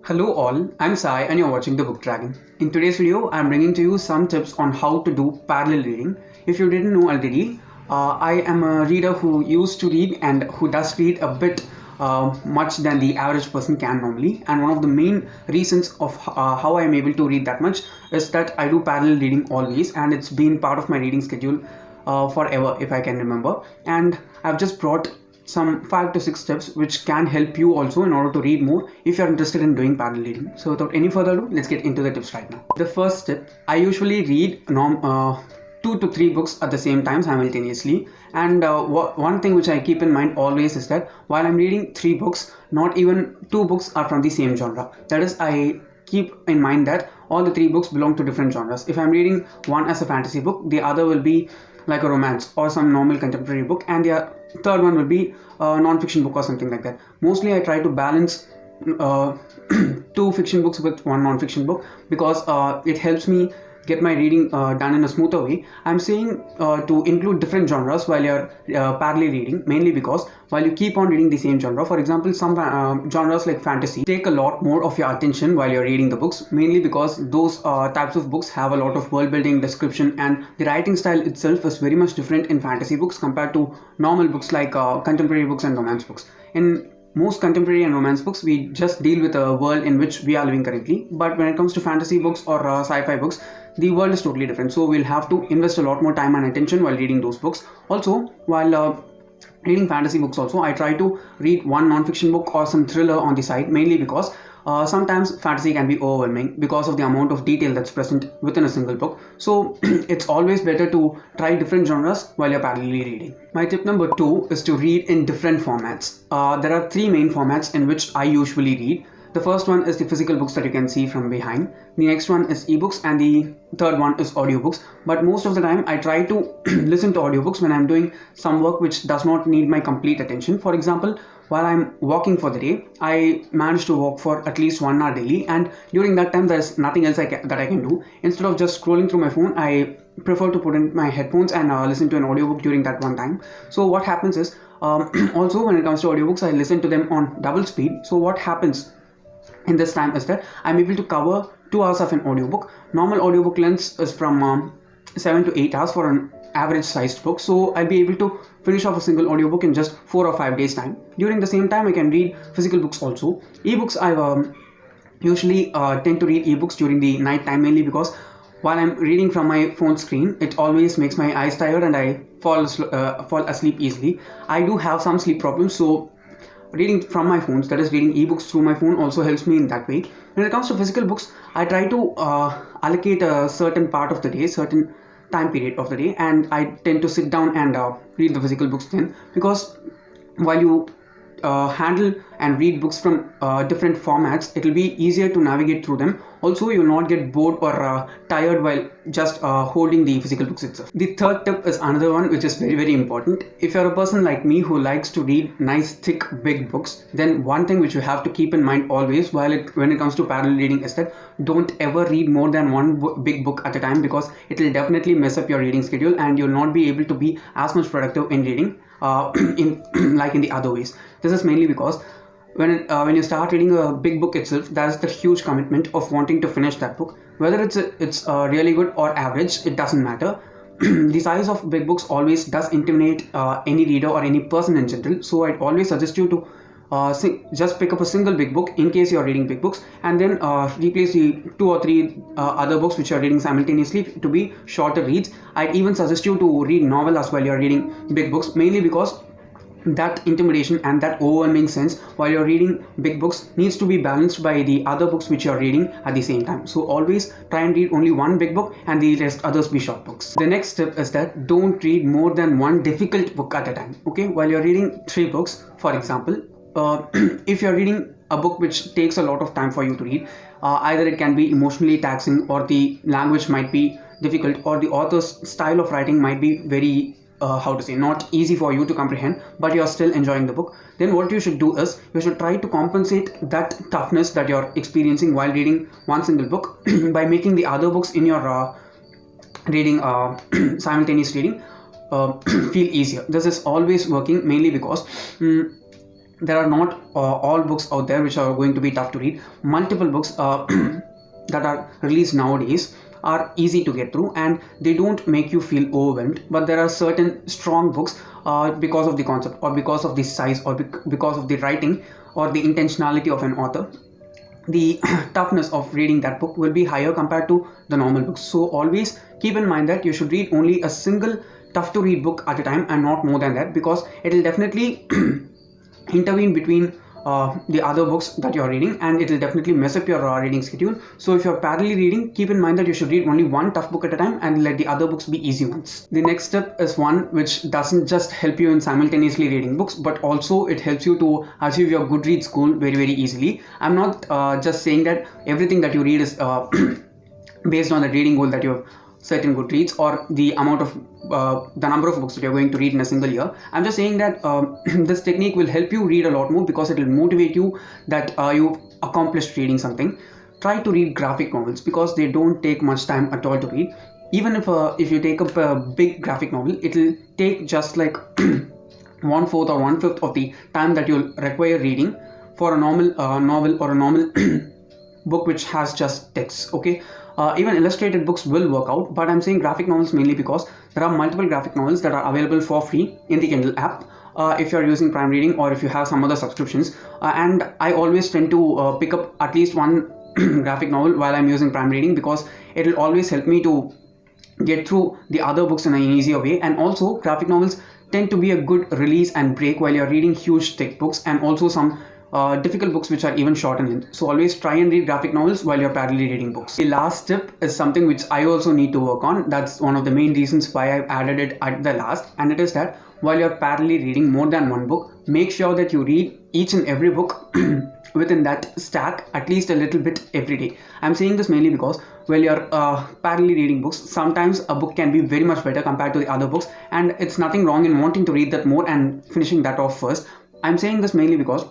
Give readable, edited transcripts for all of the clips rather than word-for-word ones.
Hello all, I'm Sai and you're watching the Book Dragon. In today's video, I'm bringing to you some tips on how to do parallel reading. If you didn't know already, I am a reader who used to read and who does read a bit much than the average person can normally. And one of the main reasons of how I am able to read that much is that I do parallel reading always, and it's been part of my reading schedule forever if I can remember. And I've just brought some 5 to 6 steps which can help you also in order to read more if you're interested in doing parallel reading. So without any further ado, let's get into the tips right now. The first step, I usually read 2 to 3 books at the same time simultaneously, and one thing which I keep in mind always is that while I'm reading 3 books, not even 2 books are from the same genre. That is, I keep in mind that all the 3 books belong to different genres. If I'm reading one as a fantasy book, the other will be like a romance or some normal contemporary book, and the third one will be a non-fiction book or something like that. Mostly I try to balance 2 fiction books with 1 non-fiction book because it helps me get my reading done in a smoother way. I'm saying to include different genres while you're parallel reading, mainly because while you keep on reading the same genre, for example, some genres like fantasy take a lot more of your attention while you're reading the books, mainly because those types of books have a lot of world building, description, and the writing style itself is very much different in fantasy books compared to normal books like contemporary books and romance books. In most contemporary and romance books, we just deal with a world in which we are living currently, but when it comes to fantasy books or sci-fi books, the world is totally different, so we'll have to invest a lot more time and attention while reading those books. Also, while reading fantasy books also, I try to read one non-fiction book or some thriller on the side, mainly because sometimes fantasy can be overwhelming because of the amount of detail that's present within a single book. So it's always better to try different genres while you're parallelly reading. My tip number 2 is to read in different formats. There are 3 main formats in which I usually read. The first one is the physical books that you can see from behind. The next one is ebooks, and the third one is audiobooks. But most of the time I try to listen to audiobooks when I'm doing some work which does not need my complete attention. For example, while I'm walking for the day, I manage to walk for at least 1 hour daily, and during that time there's nothing else that I can do. Instead of just scrolling through my phone, I prefer to put in my headphones and listen to an audiobook during that one time. So what happens is, also when it comes to audiobooks, I listen to them on double speed. So what happens in this time is that I'm able to cover 2 hours of an audiobook. Normal audiobook length is from 7 to 8 hours for an average sized book, so I'll be able to finish off a single audiobook in just 4 or 5 days time. During the same time, I can read physical books also. Ebooks, I usually tend to read ebooks during the night time, mainly because while I'm reading from my phone screen, it always makes my eyes tired and I fall asleep easily. I do have some sleep problems, so reading from my phones, that is reading ebooks through my phone, also helps me in that way. When it comes to physical books, I try to allocate a certain part of the day, certain time period of the day, and I tend to sit down and read the physical books then, because while you handle and read books from different formats, it will be easier to navigate through them. Also, you will not get bored or tired while just holding the physical books itself. The third tip is another one which is very important. If you're a person like me who likes to read nice thick big books, then one thing which you have to keep in mind always when it comes to parallel reading is that don't ever read more than one big book at a time, because it will definitely mess up your reading schedule and you'll not be able to be as much productive in reading in the other ways. This is mainly because when you start reading a big book itself, there's the huge commitment of wanting to finish that book. Whether it's really good or average, it doesn't matter. The size of big books always does intimidate any reader or any person in general. So I'd always suggest you to just pick up a single big book in case you're reading big books, and then replace the 2 or 3 other books which you're reading simultaneously to be shorter reads. I'd even suggest you to read novel as well you're reading big books, mainly because that intimidation and that overwhelming sense while you're reading big books needs to be balanced by the other books which you're reading at the same time. So always try and read only one big book and the rest others be short books. The next step is that don't read more than one difficult book at a time. Okay, while you're reading 3 books, for example, if you're reading a book which takes a lot of time for you to read, either it can be emotionally taxing, or the language might be difficult, or the author's style of writing might be very not easy for you to comprehend, but you're still enjoying the book, then what you should do is you should try to compensate that toughness that you're experiencing while reading one single book by making the other books in your reading simultaneous reading feel easier. This is always working, mainly because there are not all books out there which are going to be tough to read. Multiple books that are released nowadays are easy to get through and they don't make you feel overwhelmed, but there are certain strong books because of the concept or because of the size or because of the writing or the intentionality of an author. The toughness of reading that book will be higher compared to the normal books. So always keep in mind that you should read only a single tough to read book at a time and not more than that, because it will definitely intervene between the other books that you're reading, and it will definitely mess up your reading schedule. So if you're parallelly reading, keep in mind that you should read only one tough book at a time and let the other books be easy ones. The next step is one which doesn't just help you in simultaneously reading books, but also it helps you to achieve your Goodreads goal very easily. I'm not just saying that everything that you read is based on the reading goal that you have set in Goodreads or the amount of the number of books that you're going to read in a single year. I'm just saying that this technique will help you read a lot more because it will motivate you that you've accomplished reading something. Try to read graphic novels because they don't take much time at all to read. Even if you take up a big graphic novel, it will take just like 1/4 or 1/5 of the time that you'll require reading for a normal novel or a normal book which has just text. Okay, even illustrated books will work out, but I'm saying graphic novels mainly because there are multiple graphic novels that are available for free in the Kindle app if you're using Prime Reading or if you have some other subscriptions, and I always tend to pick up at least one graphic novel while I'm using Prime Reading because it will always help me to get through the other books in an easier way. And also graphic novels tend to be a good release and break while you're reading huge thick books and also some difficult books which are even short in length. So always try and read graphic novels while you're parallelly reading books. The last tip is something which I also need to work on. That's one of the main reasons why I've added it at the last, and it is that while you're parallelly reading more than one book, make sure that you read each and every book within that stack at least a little bit every day. I'm saying this mainly because while you're parallelly reading books, sometimes a book can be very much better compared to the other books, and it's nothing wrong in wanting to read that more and finishing that off first. I'm saying this mainly because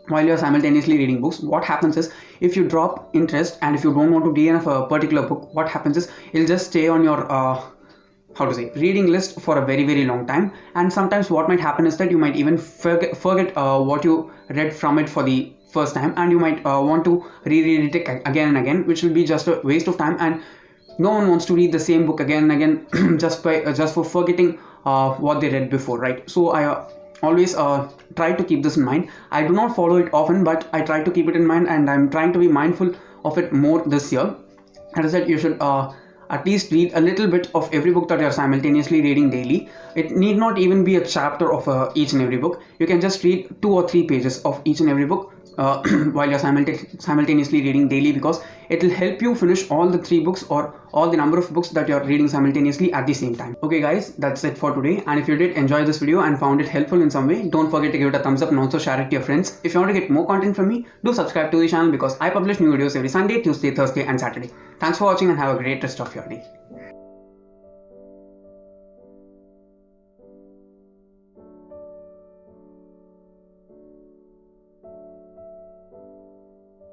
while you're simultaneously reading books, what happens is if you drop interest and if you don't want to DNF a particular book, what happens is it'll just stay on your reading list for a very long time. And sometimes what might happen is that you might even forget what you read from it for the first time, and you might want to reread it again and again, which will be just a waste of time, and no one wants to read the same book again and again just for forgetting what they read before, right? So I always try to keep this in mind. I do not follow it often, but I try to keep it in mind, and I'm trying to be mindful of it more this year. As I said, you should at least read a little bit of every book that you're simultaneously reading daily. It need not even be a chapter of each and every book. You can just read 2 or 3 pages of each and every book while you're simultaneously reading daily, because it will help you finish all the 3 books or all the number of books that you're reading simultaneously at the same time. Okay guys, that's it for today, and if you did enjoy this video and found it helpful in some way, don't forget to give it a thumbs up and also share it to your friends. If you want to get more content from me, do subscribe to the channel because I publish new videos every Sunday, Tuesday, Thursday and Saturday. Thanks for watching and have a great rest of your day.